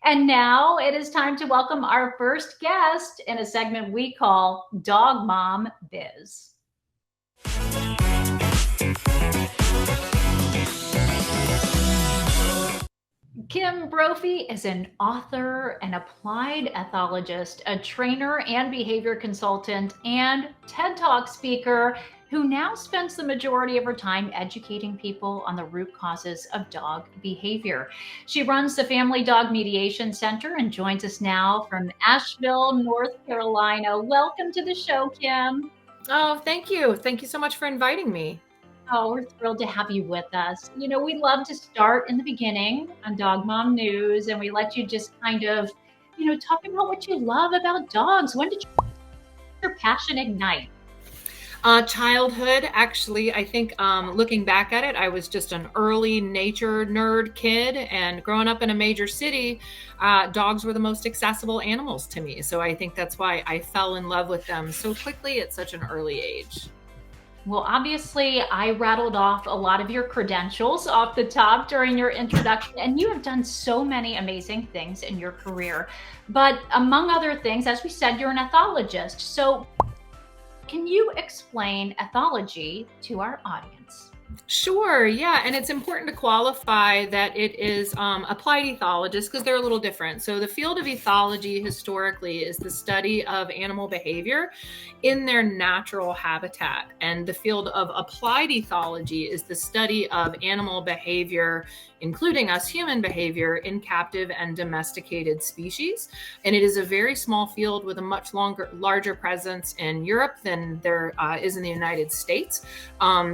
And now it is time to welcome our first guest in a segment we call Dog Mom Biz. Kim Brophey is an author, an applied ethologist, a trainer and behavior consultant, and TED Talk speaker who now spends the majority of her time educating people on the root causes of dog behavior. She runs the Family Dog Mediation Center and joins us now from Asheville, North Carolina. Welcome to the show, Kim. Oh, thank you. Thank you so much for inviting me. Oh, we're thrilled to have you with us. We love to start in the beginning on Dog Mom News, and we let you just kind of, talk about what you love about dogs. When did your passion ignite? Childhood, actually, I think looking back at it, I was just an early nature nerd kid, and growing up in a major city, dogs were the most accessible animals to me. So I think that's why I fell in love with them so quickly at such an early age. Well, obviously, I rattled off a lot of your credentials off the top during your introduction, and you have done so many amazing things in your career. But among other things, as we said, you're an ethologist. So can you explain ethology to our audience? Sure, yeah, and it's important to qualify that it is applied ethologists because they're a little different. So the field of ethology historically is the study of animal behavior in their natural habitat, and the field of applied ethology is the study of animal behavior, including us human behavior, in captive and domesticated species. And it is a very small field with a much larger presence in Europe than there is in the United States.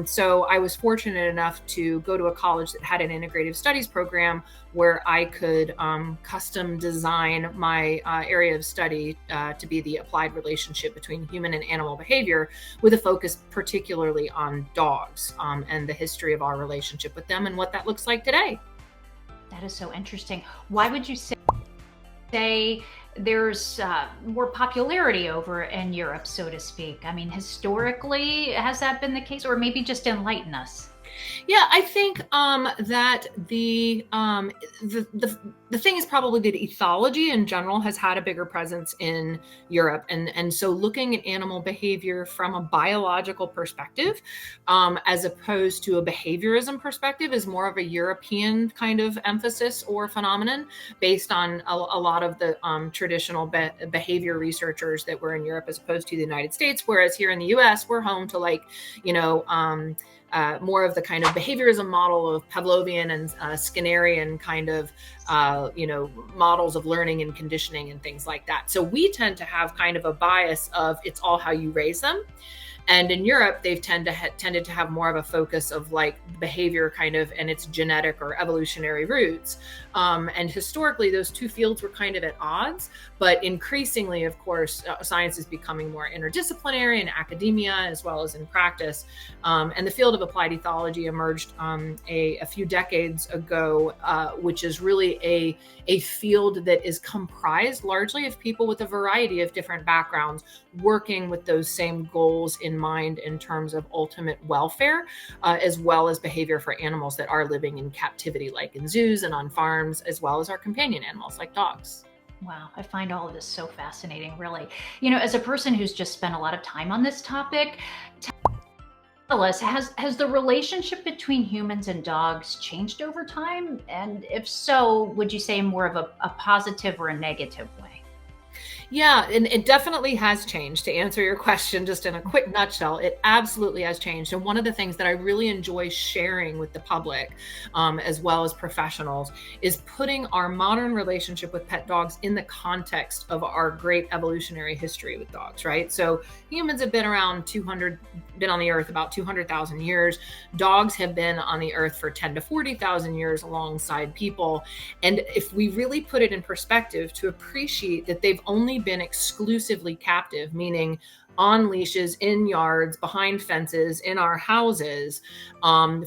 So I was fortunate enough to go to a college that had an integrative studies program where I could custom design my area of study to be the applied relationship between human and animal behavior, with a focus particularly on dogs and the history of our relationship with them and what that looks like today. That is so interesting. Why would you say there's more popularity over in Europe, so to speak? I mean, historically, has that been the case, or maybe just enlighten us? Yeah, I think that the thing is probably that ethology in general has had a bigger presence in Europe, and so looking at animal behavior from a biological perspective, as opposed to a behaviorism perspective, is more of a European kind of emphasis or phenomenon based on a lot of the traditional behavior researchers that were in Europe as opposed to the United States. Whereas here in the U.S., we're home to more of the kind of behaviorism model of Pavlovian and Skinnerian kind of, models of learning and conditioning and things like that. So we tend to have kind of a bias of it's all how you raise them. And in Europe, they've tended to have more of a focus of like behavior kind of and its genetic or evolutionary roots. And historically, those two fields were kind of at odds. But increasingly, of course, science is becoming more interdisciplinary in academia as well as in practice. And the field of applied ethology emerged a few decades ago, which is really a field that is comprised largely of people with a variety of different backgrounds working with those same goals in mind in terms of ultimate welfare, as well as behavior for animals that are living in captivity, like in zoos and on farms, as well as our companion animals like dogs. Wow, I find all of this so fascinating, really. As a person who's just spent a lot of time on this topic, tell us, has the relationship between humans and dogs changed over time? And if so, would you say more of a positive or a negative way? Yeah, and it definitely has changed. To answer your question, just in a quick nutshell, it absolutely has changed. And one of the things that I really enjoy sharing with the public, as well as professionals, is putting our modern relationship with pet dogs in the context of our great evolutionary history with dogs, right? So humans have been been on the earth about 200,000 years. Dogs have been on the earth for 10 to 40,000 years alongside people. And if we really put it in perspective, to appreciate that they've only been exclusively captive, meaning on leashes, in yards, behind fences, in our houses,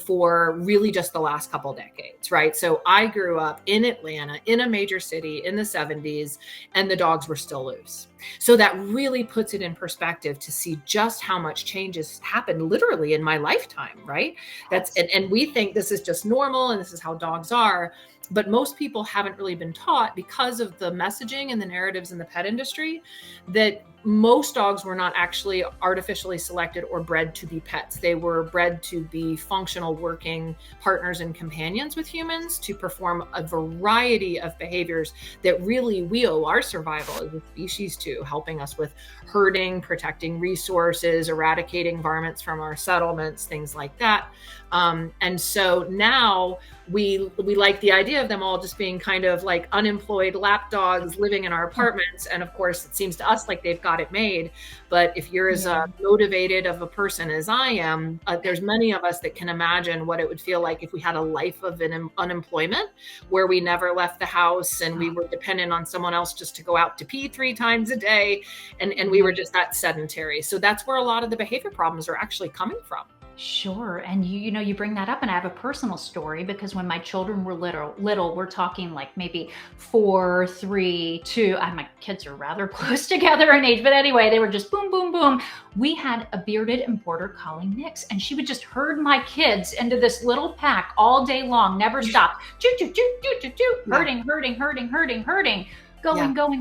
for really just the last couple decades, right? So I grew up in Atlanta, in a major city in the 70s, and the dogs were still loose. So that really puts it in perspective to see just how much change has happened literally in my lifetime, right? And we think this is just normal and this is how dogs are. But most people haven't really been taught, because of the messaging and the narratives in the pet industry, that most dogs were not actually artificially selected or bred to be pets. They were bred to be functional working partners and companions with humans, to perform a variety of behaviors that really we owe our survival as a species to, helping us with herding, protecting resources, eradicating varmints from our settlements, things like that. And so now we like the idea of them all just being kind of like unemployed lap dogs living in our apartments. And of course, it seems to us like they've got it made. But if you're as motivated of a person as I am, there's many of us that can imagine what it would feel like if we had a life of unemployment, where we never left the house and we were dependent on someone else just to go out to pee 3 times a day. And we were just that sedentary. So that's where a lot of the behavior problems are actually coming from. Sure. And you bring that up, and I have a personal story, because when my children were little, we're talking like maybe 4, 3, 2, my kids are rather close together in age, but anyway, they were just boom, boom, boom. We had a bearded and border collie mix, and she would just herd my kids into this little pack all day long, never stop. Choo, choo, choo, choo, choo, choo, herding,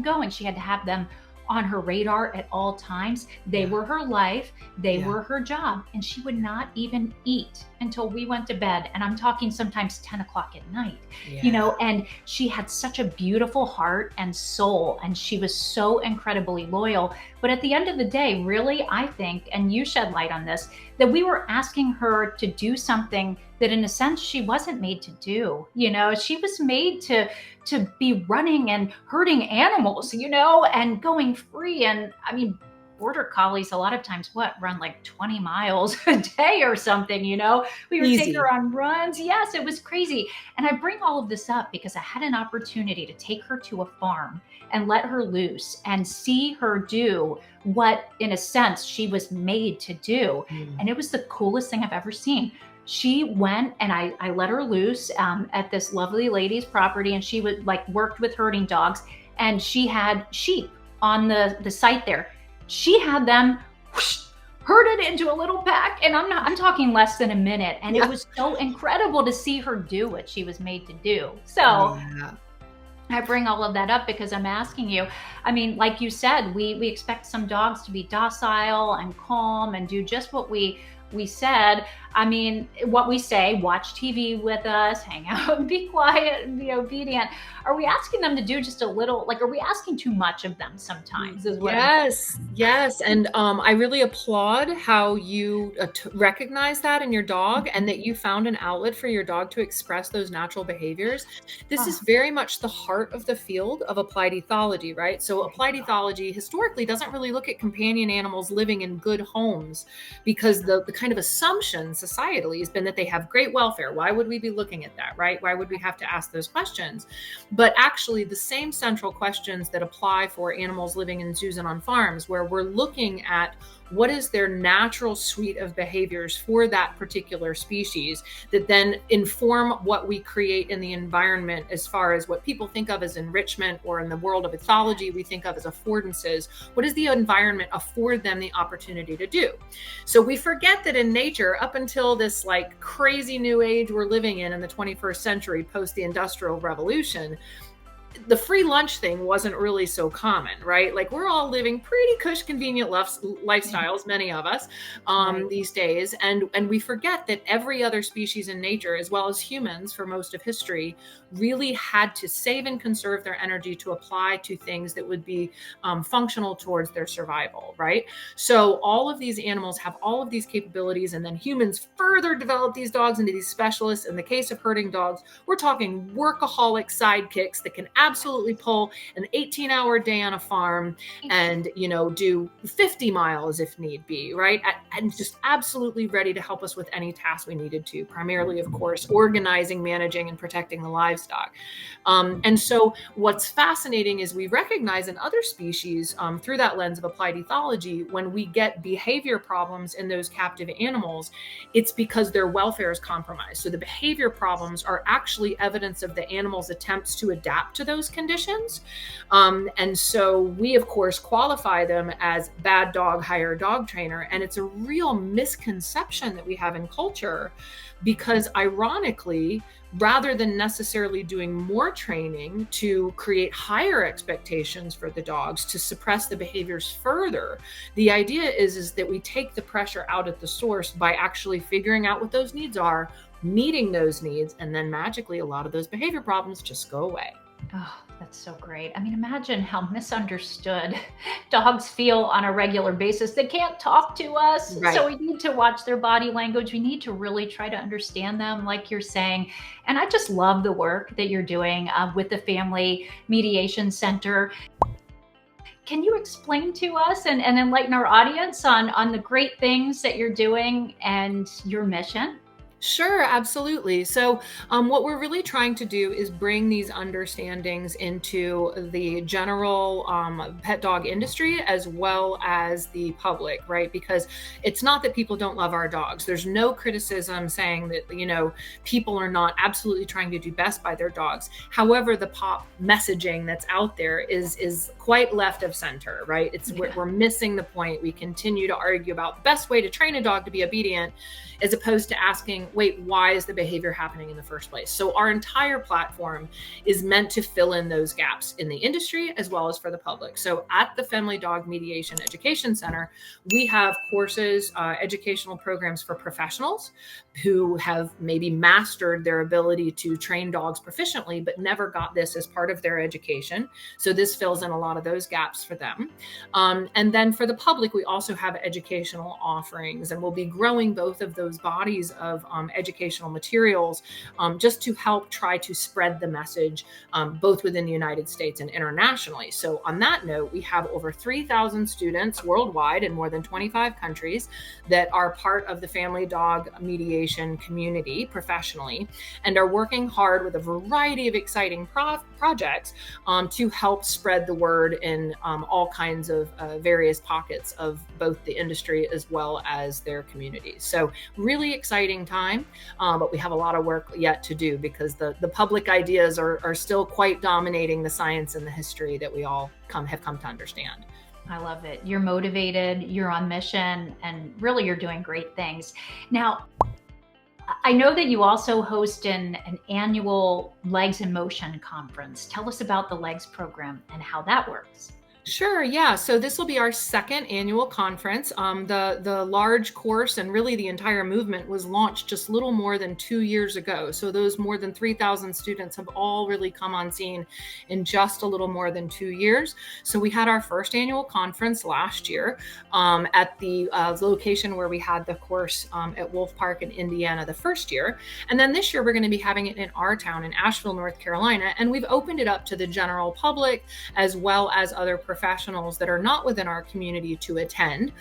going. She had to have them on her radar at all times. They were her life. They were her job. And she would not even eat until we went to bed. And I'm talking sometimes 10 o'clock at night, and she had such a beautiful heart and soul. And she was so incredibly loyal. But at the end of the day, really, I think, and you shed light on this, that we were asking her to do something that in a sense she wasn't made to do. She was made to be running and herding animals, and going free. And I mean, border collies a lot of times run like 20 miles a day or something. We would take her on runs. Yes, it was crazy. And I bring all of this up because I had an opportunity to take her to a farm and let her loose and see her do what, in a sense, she was made to do. And it was the coolest thing I've ever seen. She went, and I let her loose at this lovely lady's property, and she would worked with herding dogs, and she had sheep on the site there. She had them herded into a little pack, and I'm talking less than a minute. And it was so incredible to see her do what she was made to do. So I bring all of that up because I'm asking you, I mean, like you said, we expect some dogs to be docile and calm and do just what we said. I mean, what we say, watch TV with us, hang out and be quiet and be obedient. Are we asking them to do just a little, are we asking too much of them sometimes? Yes. And I really applaud how you recognize that in your dog, and that you found an outlet for your dog to express those natural behaviors. This is very much the heart of the field of applied ethology, right? So applied ethology historically doesn't really look at companion animals living in good homes, because the kind of assumption societally has been that they have great welfare. Why would we be looking at that, right? Why would we have to ask those questions? But actually, the same central questions that apply for animals living in zoos and on farms, where we're looking at what is their natural suite of behaviors for that particular species, that then inform what we create in the environment, as far as what people think of as enrichment, or in the world of ethology we think of as affordances. What does the environment afford them the opportunity to do? So we forget that in nature, up until this crazy new age we're living in the 21st century, post the Industrial Revolution, the free lunch thing wasn't really so common, right? We're all living pretty cush, convenient lifestyles, many of us these days. And we forget that every other species in nature, as well as humans for most of history, really had to save and conserve their energy to apply to things that would be functional towards their survival, right? So all of these animals have all of these capabilities, and then humans further develop these dogs into these specialists. In the case of herding dogs, we're talking workaholic sidekicks that can absolutely pull an 18-hour day on a farm and, do 50 miles if need be, right? And just absolutely ready to help us with any task we needed to, primarily, of course, organizing, managing, and protecting the livestock. And so what's fascinating is we recognize in other species, through that lens of applied ethology, when we get behavior problems in those captive animals, it's because their welfare is compromised. So the behavior problems are actually evidence of the animal's attempts to adapt to those conditions. And so we, of course, qualify them as bad dog, hire dog trainer. And it's a real misconception that we have in culture, because ironically, rather than necessarily doing more training to create higher expectations for the dogs to suppress the behaviors further, the idea is that we take the pressure out at the source by actually figuring out what those needs are, meeting those needs, and then magically a lot of those behavior problems just go away. Oh, that's so great. I mean, imagine how misunderstood dogs feel on a regular basis. They can't talk to us. Right. So we need to watch their body language. We need to really try to understand them, like you're saying. And I just love the work that you're doing with the Family Mediation Center. Can you explain to us and enlighten our audience on the great things that you're doing and your mission? Sure, absolutely. So what we're really trying to do is bring these understandings into the general pet dog industry as well as the public, right? Because it's not that people don't love our dogs. There's no criticism saying that, people are not absolutely trying to do best by their dogs. However, the pop messaging that's out there is quite left of center, right? We're missing the point. We continue to argue about the best way to train a dog to be obedient, as opposed to asking, wait, why is the behavior happening in the first place? So our entire platform is meant to fill in those gaps in the industry as well as for the public. So at the Family Dog Mediation Education Center, we have courses, educational programs for professionals who have maybe mastered their ability to train dogs proficiently, but never got this as part of their education. So this fills in a lot of those gaps for them. And then for the public, we also have educational offerings, and we'll be growing both of those bodies of educational materials just to help try to spread the message both within the United States and internationally. So on that note, we have over 3,000 students worldwide in more than 25 countries that are part of the Family Dog Mediation community professionally and are working hard with a variety of exciting projects to help spread the word in all kinds of various pockets of both the industry as well as their communities. So really exciting time, but we have a lot of work yet to do because the public ideas are still quite dominating the science and the history that we all have come to understand. I love it. You're motivated, you're on mission, and really you're doing great things. Now, I know that you also host an annual L.E.G.S in Motion conference. Tell us about the L.E.G.S program and how that works. Sure. Yeah. So this will be our second annual conference. The large course and really the entire movement was launched just a little more than 2 years ago. So those more than 3,000 students have all really come on scene in just a little more than 2 years. So we had our first annual conference last year at the location where we had the course at Wolf Park in Indiana the first year. And then this year we're going to be having it in our town in Asheville, North Carolina. And we've opened it up to the general public as well as other professionals that are not within our community to attend.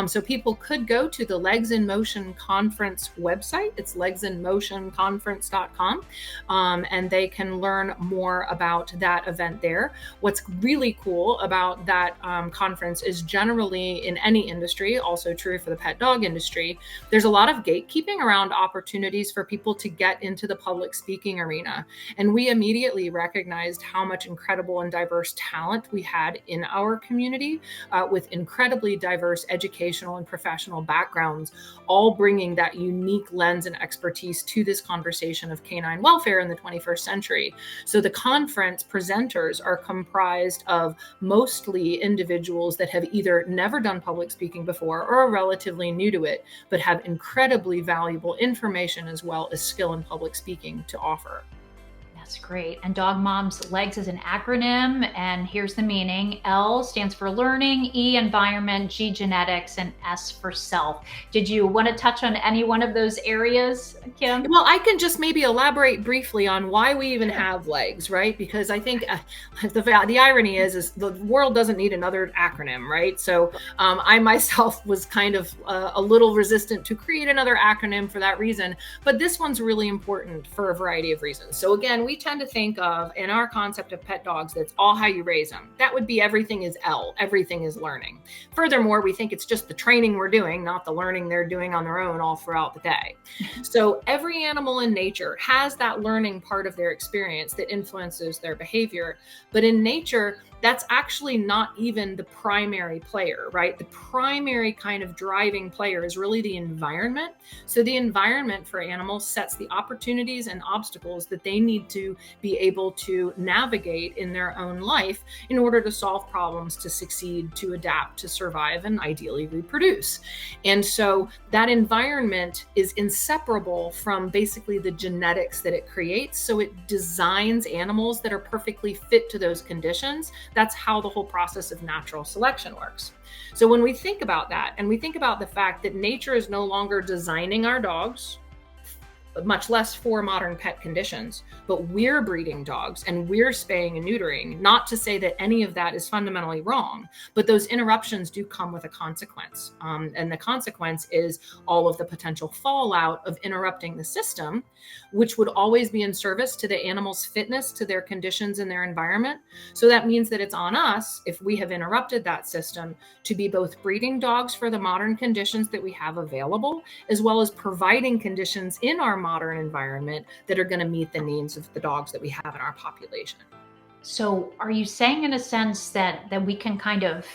So people could go to the L.E.G.S in Motion conference website. It's legsinmotionconference.com. And they can learn more about that event there. What's really cool about that conference is generally in any industry, also true for the pet dog industry, there's a lot of gatekeeping around opportunities for people to get into the public speaking arena. And we immediately recognized how much incredible and diverse talent we had in our community with incredibly diverse educational and professional backgrounds, all bringing that unique lens and expertise to this conversation of canine welfare in the 21st century. So the conference presenters are comprised of mostly individuals that have either never done public speaking before or are relatively new to it, but have incredibly valuable information as well as skill in public speaking to offer. That's great. And Dog Moms, L.E.G.S is an acronym, and here's the meaning. L stands for learning, E environment, G genetics, and S for self. Did you want to touch on any one of those areas, Kim? Well, I can just maybe elaborate briefly on why we even have L.E.G.S, right? Because I think the irony is the world doesn't need another acronym, right? So I myself was kind of a little resistant to create another acronym for that reason, but this one's really important for a variety of reasons. So again, we we tend to think of in our concept of pet dogs, that's all how you raise them. That would be everything is L, everything is learning. Furthermore, we think it's just the training we're doing, not the learning they're doing on their own all throughout the day. So every animal in nature has that learning part of their experience that influences their behavior. But in nature, that's actually not even the primary player, right? The primary kind of driving player is really the environment. So the environment for animals sets the opportunities and obstacles that they need to be able to navigate in their own life in order to solve problems, to succeed, to adapt, to survive, and ideally reproduce. And so that environment is inseparable from basically the genetics that it creates. So it designs animals that are perfectly fit to those conditions. That's how the whole process of natural selection works. So when we think about that, and we think about the fact that nature is no longer designing our dogs, much less for modern pet conditions, but we're breeding dogs and we're spaying and neutering, not to say that any of that is fundamentally wrong, but those interruptions do come with a consequence. And the consequence is all of the potential fallout of interrupting the system, which would always be in service to the animal's fitness to their conditions and their environment. So that means that it's on us, if we have interrupted that system, to be both breeding dogs for the modern conditions that we have available, as well as providing conditions in our modern environment that are going to meet the needs of the dogs that we have in our population. So are you saying in a sense that we can kind of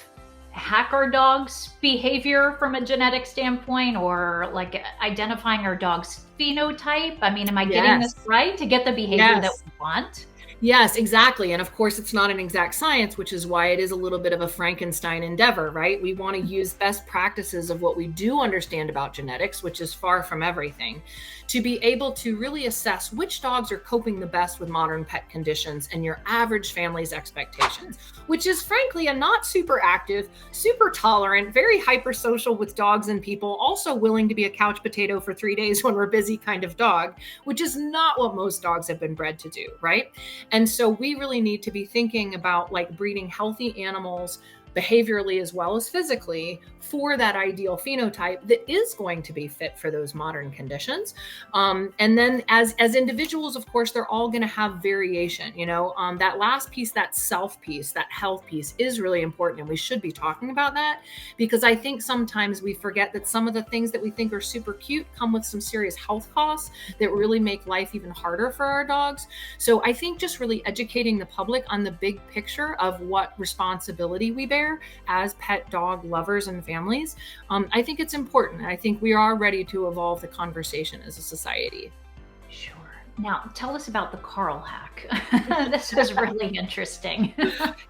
hack our dog's behavior from a genetic standpoint, or like identifying our dog's phenotype? I mean, am I getting this right, to get the behavior that we want? Yes, exactly. And of course, it's not an exact science, which is why it is a little bit of a Frankenstein endeavor, right? We want to use best practices of what we do understand about genetics, which is far from everything, to be able to really assess which dogs are coping the best with modern pet conditions and your average family's expectations, which is frankly a not super active, super tolerant, very hypersocial with dogs and people, also willing to be a couch potato for 3 days when we're busy kind of dog, which is not what most dogs have been bred to do, right? And so we really need to be thinking about like breeding healthy animals behaviorally as well as physically for that ideal phenotype that is going to be fit for those modern conditions. And then as individuals, of course, they're all going to have variation. That last piece, that self piece, that health piece is really important. And we should be talking about that, because I think sometimes we forget that some of the things that we think are super cute come with some serious health costs that really make life even harder for our dogs. So I think just really educating the public on the big picture of what responsibility we bear as pet dog lovers and families, I think it's important. I think we are ready to evolve the conversation as a society. Sure. Now, tell us about the Carl hack. This was really interesting.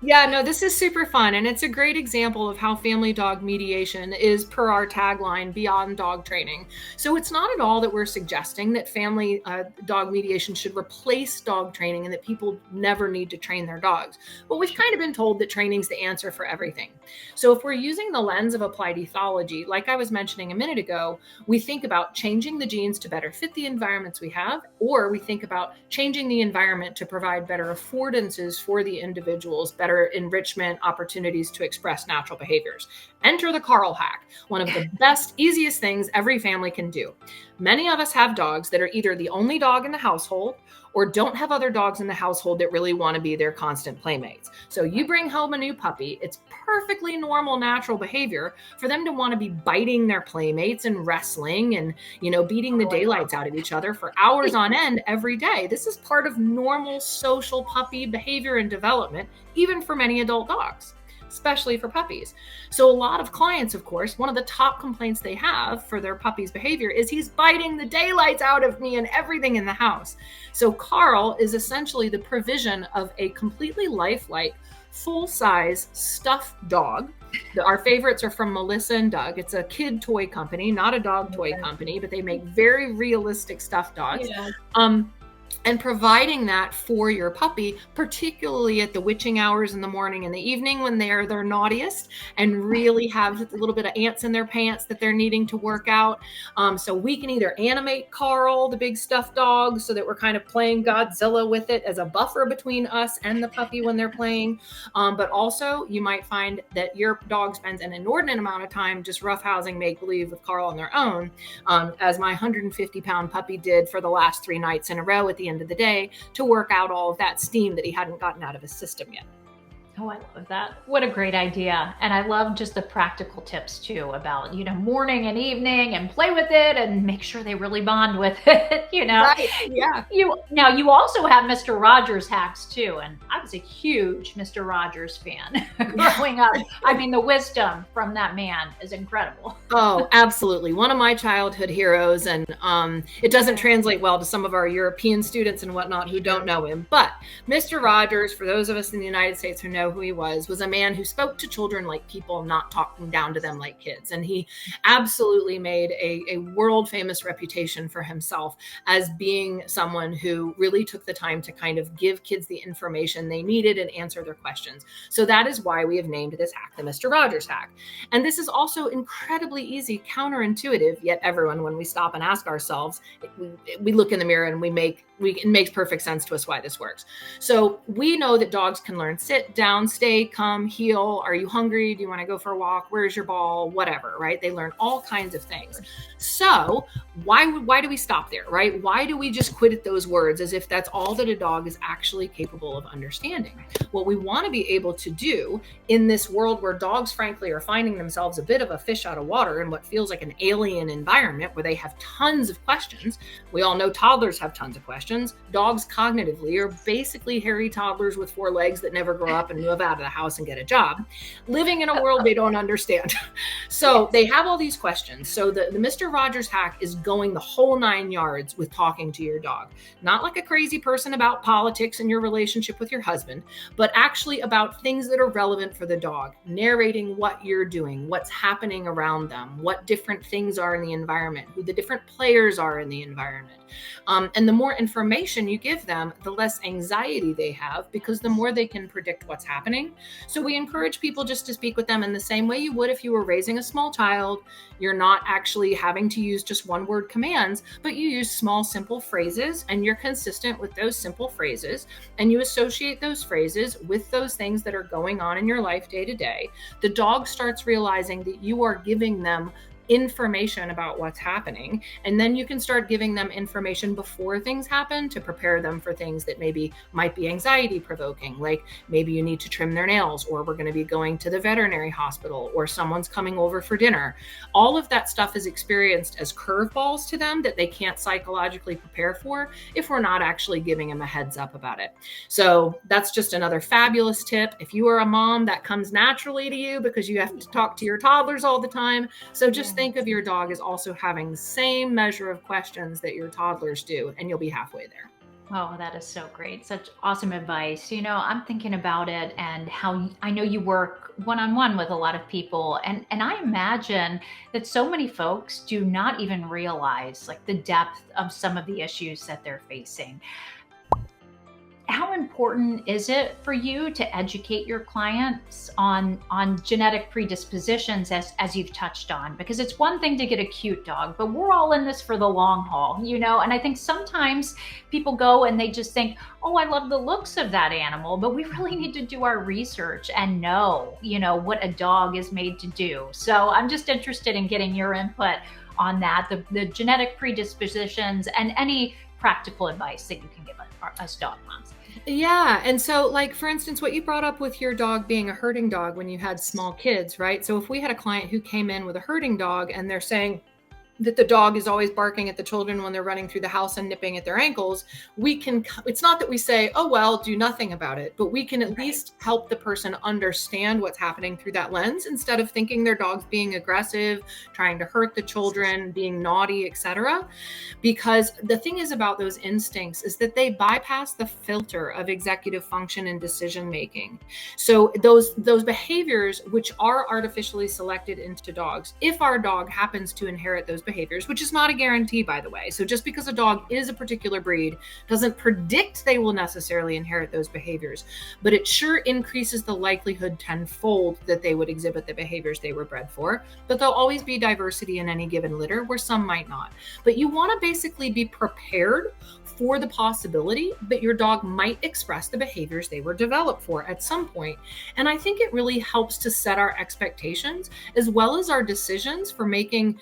Yeah, no, this is super fun. And it's a great example of how family dog mediation is, per our tagline, beyond dog training. So it's not at all that we're suggesting that family dog mediation should replace dog training and that people never need to train their dogs. But we've kind of been told that training's the answer for everything. So if we're using the lens of applied ethology, like I was mentioning a minute ago, we think about changing the genes to better fit the environments we have, or we think about changing the environment to provide better affordances for the individuals, better enrichment opportunities to express natural behaviors. Enter the Carl hack, one of the best, easiest things every family can do. Many of us have dogs that are either the only dog in the household or don't have other dogs in the household that really want to be their constant playmates. So you bring home a new puppy, it's perfectly normal, natural behavior for them to want to be biting their playmates and wrestling and, beating the daylights out of each other for hours on end every day. This is part of normal social puppy behavior and development, even for many adult dogs, especially for puppies. So a lot of clients, of course, one of the top complaints they have for their puppy's behavior is he's biting the daylights out of me and everything in the house. So Carl is essentially the provision of a completely lifelike, full-size stuffed dog. Our favorites are from Melissa and Doug. It's a kid toy company, not a dog toy company, but they make very realistic stuffed dogs. Yeah. And providing that for your puppy, particularly at the witching hours in the morning and the evening when they're their naughtiest and really have a little bit of ants in their pants that they're needing to work out. So we can either animate Carl, the big stuffed dog, so that we're kind of playing Godzilla with it as a buffer between us and the puppy when they're playing. But also you might find that your dog spends an inordinate amount of time just roughhousing make-believe with Carl on their own, as my 150-pound puppy did for the last 3 nights in a row at the end of the day to work out all of that steam that he hadn't gotten out of his system yet. Oh, I love that. What a great idea. And I love just the practical tips too about, morning and evening and play with it and make sure they really bond with it, Right. Yeah. You also have Mr. Rogers hacks too. And I was a huge Mr. Rogers fan growing up. I mean, the wisdom from that man is incredible. Oh, absolutely. One of my childhood heroes. And it doesn't translate well to some of our European students and whatnot who don't know him. But Mr. Rogers, for those of us in the United States who know who he was a man who spoke to children like people, not talking down to them like kids. And he absolutely made a world famous reputation for himself as being someone who really took the time to kind of give kids the information they needed and answer their questions. So that is why we have named this hack the Mr. Rogers hack. And this is also incredibly easy, counterintuitive, yet everyone, when we stop and ask ourselves, we look in the mirror and it makes perfect sense to us why this works. So we know that dogs can learn sit, down, stay, come, heel. Are you hungry? Do you want to go for a walk? Where's your ball? Whatever, right? They learn all kinds of things. So why do we stop there, right? Why do we just quit at those words as if that's all that a dog is actually capable of understanding? What we want to be able to do in this world where dogs, frankly, are finding themselves a bit of a fish out of water in what feels like an alien environment where they have tons of questions. We all know toddlers have tons of questions. Dogs cognitively are basically hairy toddlers with 4 legs that never grow up and move out of the house and get a job, living in a world they don't understand. So they have all these questions. So the Mr. Rogers hack is going the whole 9 yards with talking to your dog, not like a crazy person about politics and your relationship with your husband, but actually about things that are relevant for the dog, narrating what you're doing, what's happening around them, what different things are in the environment, who the different players are in the environment. And the more information you give them, the less anxiety they have, because the more they can predict what's happening. So we encourage people just to speak with them in the same way you would if you were raising a small child. You're not actually having to use just one word commands, but you use small, simple phrases, and you're consistent with those simple phrases, and you associate those phrases with those things that are going on in your life day to day. The dog starts realizing that you are giving them information about what's happening. And then you can start giving them information before things happen to prepare them for things that maybe might be anxiety provoking. Like maybe you need to trim their nails, or we're going to be going to the veterinary hospital, or someone's coming over for dinner. All of that stuff is experienced as curveballs to them that they can't psychologically prepare for if we're not actually giving them a heads up about it. So that's just another fabulous tip. If you are a mom, that comes naturally to you because you have to talk to your toddlers all the time. So just think of your dog as also having the same measure of questions that your toddlers do, and you'll be halfway there. Oh, that is so great. Such awesome advice. I'm thinking about it and how I know you work one-on-one with a lot of people. And I imagine that so many folks do not even realize like the depth of some of the issues that they're facing. How important is it for you to educate your clients on genetic predispositions as you've touched on? Because it's one thing to get a cute dog, but we're all in this for the long haul, and I think sometimes people go and they just think, oh, I love the looks of that animal, but we really need to do our research and know, what a dog is made to do. So I'm just interested in getting your input on that, the genetic predispositions and any practical advice that you can give us dog moms. Yeah. And so like, for instance, what you brought up with your dog being a herding dog when you had small kids, right? So if we had a client who came in with a herding dog and they're saying that the dog is always barking at the children when they're running through the house and nipping at their ankles, it's not that we say, oh, well, do nothing about it, but we can at least help the person understand what's happening through that lens instead of thinking their dog's being aggressive, trying to hurt the children, being naughty, etc. Because the thing is about those instincts is that they bypass the filter of executive function and decision making. So those behaviors, which are artificially selected into dogs, if our dog happens to inherit those behaviors, which is not a guarantee, by the way. So just because a dog is a particular breed doesn't predict they will necessarily inherit those behaviors, but it sure increases the likelihood tenfold that they would exhibit the behaviors they were bred for. But there'll always be diversity in any given litter where some might not. But you want to basically be prepared for the possibility that your dog might express the behaviors they were developed for at some point. And I think it really helps to set our expectations as well as our decisions for making,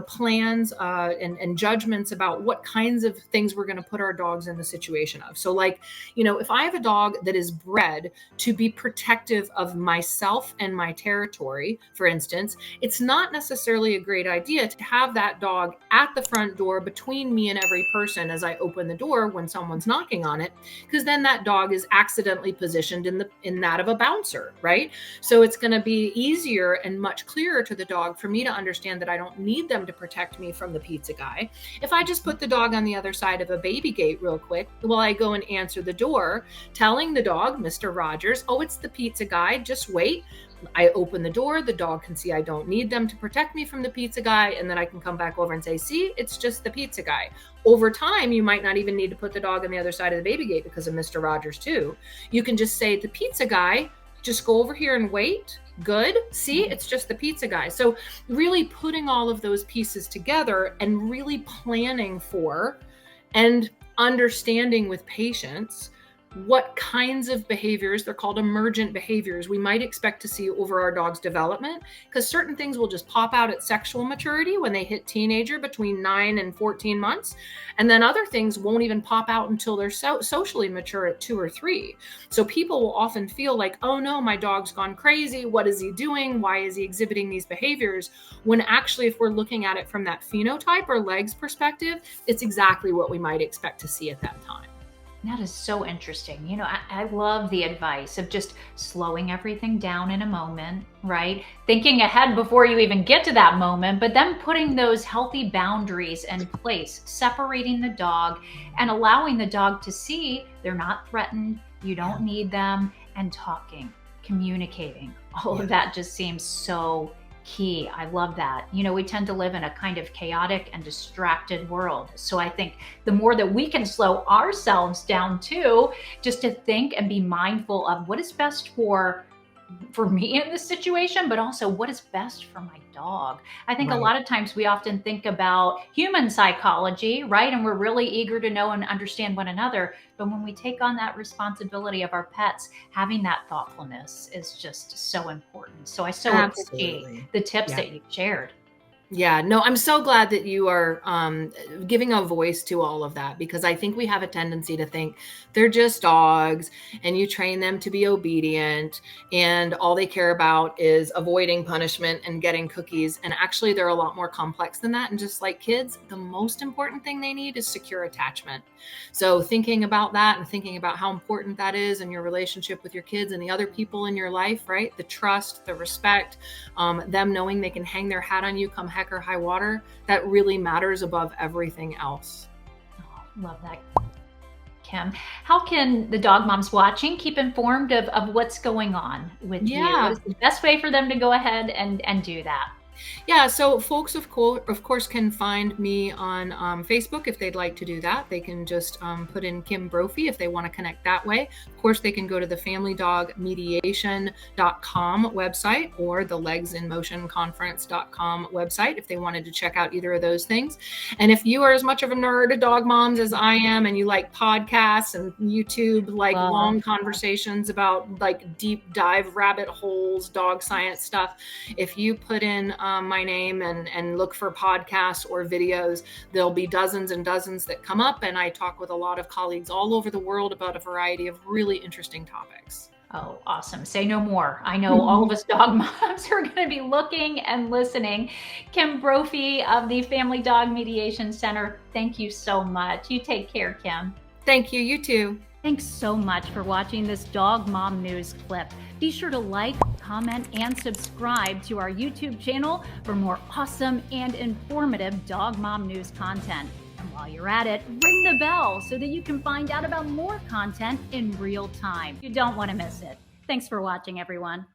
plans and judgments about what kinds of things we're going to put our dogs in the situation of. So like, if I have a dog that is bred to be protective of myself and my territory, for instance, it's not necessarily a great idea to have that dog at the front door between me and every person as I open the door when someone's knocking on it, because then that dog is accidentally positioned in that of a bouncer, right? So it's going to be easier and much clearer to the dog for me to understand that I don't need them to protect me from the pizza guy if I just put the dog on the other side of a baby gate real quick while I go and answer the door, telling the dog, Mr. Rogers, oh, it's the pizza guy, just wait. I open the door, the dog can see I don't need them to protect me from the pizza guy, and then I can come back over and say, see, it's just the pizza guy. Over time, you might not even need to put the dog on the other side of the baby gate because of Mr. Rogers too. You can just say, the pizza guy, just go over here and wait. Good. See, it's just the pizza guy. So really putting all of those pieces together and really planning for and understanding with patience what kinds of behaviors, they're called emergent behaviors, we might expect to see over our dog's development, because certain things will just pop out at sexual maturity when they hit teenager between 9 and 14 months. And then other things won't even pop out until they're socially mature at 2 or 3. So people will often feel like, oh no, my dog's gone crazy. What is he doing? Why is he exhibiting these behaviors? When actually, if we're looking at it from that phenotype or L.E.G.S perspective, it's exactly what we might expect to see at that time. That is so interesting. I love the advice of just slowing everything down in a moment, right? Thinking ahead before you even get to that moment, but then putting those healthy boundaries in place, separating the dog and allowing the dog to see they're not threatened, you don't need them, and talking, communicating. All of that just seems so key. I love that. We tend to live in a kind of chaotic and distracted world. So I think the more that we can slow ourselves down too, just to think and be mindful of what is best for me in this situation, but also what is best for my dog. I think Right. a lot of times we often think about human psychology, right? And we're really eager to know and understand one another. But when we take on that responsibility of our pets, having that thoughtfulness is just so important. So I so appreciate Absolutely. the tips Yeah. that you shared. Yeah, no, I'm so glad that you are giving a voice to all of that, because I think we have a tendency to think they're just dogs and you train them to be obedient and all they care about is avoiding punishment and getting cookies. And actually, they're a lot more complex than that. And just like kids, the most important thing they need is secure attachment. So thinking about that and thinking about how important that is in your relationship with your kids and the other people in your life, right? The trust, the respect, them knowing they can hang their hat on you come heck or high water, that really matters above everything else. Oh, love that, Kim. How can the dog moms watching keep informed of what's going on with you? What is the best way for them to go ahead and do that? Yeah, so folks, of course, can find me on Facebook if they'd like to do that. They can just put in Kim Brophey if they want to connect that way. Of course, they can go to the familydogmediation.com website or the legsinmotionconference.com website if they wanted to check out either of those things. And if you are as much of a nerd of dog moms as I am, and you like podcasts and YouTube, like long conversations about like deep dive rabbit holes, dog science stuff, if you put in my name and look for podcasts or videos, there'll be dozens and dozens that come up, and I talk with a lot of colleagues all over the world about a variety of really interesting topics. Oh, awesome. Say no more. I know all of us dog moms are going to be looking and listening. Kim Brophey of the Family Dog Mediation Center, thank you so much. You take care, Kim. Thank you. You too. Thanks so much for watching this Dog Mom News clip. Be sure to like, comment, and subscribe to our YouTube channel for more awesome and informative Dog Mom News content. And while you're at it, ring the bell so that you can find out about more content in real time. You don't want to miss it. Thanks for watching, everyone.